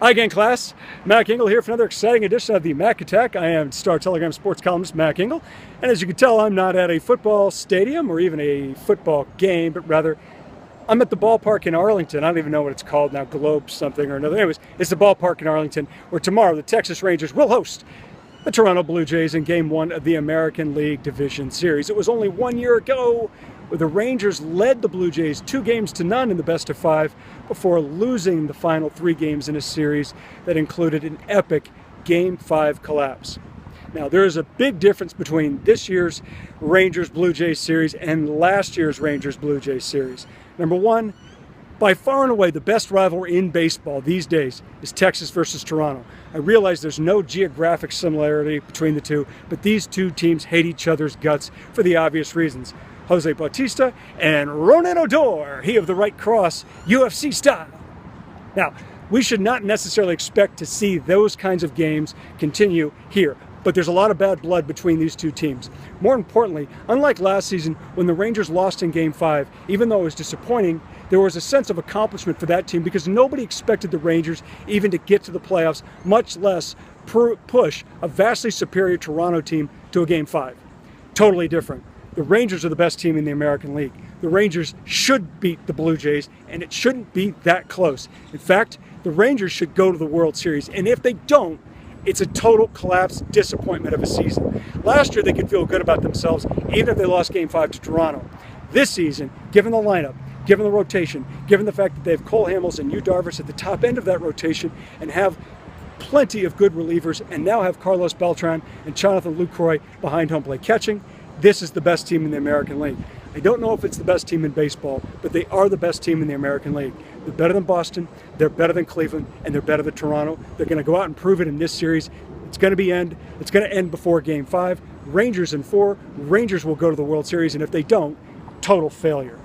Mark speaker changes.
Speaker 1: Hi again, class. Mac Engel here for another exciting edition of the Mac Attack. I am Star Telegram sports columnist Mac Engel, and as you can tell, I'm not at a football stadium or even a football game, but rather I'm at the ballpark in Arlington. I don't even know what it's called now, Globe something or another. Anyways, it's the ballpark in Arlington, where tomorrow the Texas Rangers will host the Toronto Blue Jays in Game 1 of the American League Division Series. It was only 1 year ago where the Rangers led the Blue Jays 2-0 in the best of 5 before losing the final 3 games in a series that included an epic Game 5 collapse. Now, there is a big difference between this year's Rangers-Blue Jays series and last year's Rangers-Blue Jays series. Number one, by far and away, the best rivalry in baseball these days is Texas versus Toronto. I realize there's no geographic similarity between the two, but these two teams hate each other's guts for the obvious reasons. Jose Bautista and Ronan Odor, he of the right cross, UFC style. Now, we should not necessarily expect to see those kinds of games continue here, but there's a lot of bad blood between these two teams. More importantly, unlike last season when the Rangers lost in Game 5, even though it was disappointing, there was a sense of accomplishment for that team because nobody expected the Rangers even to get to the playoffs, much less push a vastly superior Toronto team to a Game 5. Totally different. The Rangers are the best team in the American League. The Rangers should beat the Blue Jays, and it shouldn't be that close. In fact, the Rangers should go to the World Series, and if they don't, it's a total collapse disappointment of a season. Last year, they could feel good about themselves, even if they lost Game 5 to Toronto. This season, given the lineup, given the rotation, given the fact that they have Cole Hamels and Yu Darvish at the top end of that rotation, and have plenty of good relievers, and now have Carlos Beltran and Jonathan Lucroy behind home plate catching, this is the best team in the American League. I don't know if it's the best team in baseball, but they are the best team in the American League. They're better than Boston, they're better than Cleveland, and they're better than Toronto. They're going to go out and prove it in this series. It's going to end before Game 5. Rangers in 4. Rangers will go to the World Series, and if they don't, total failure.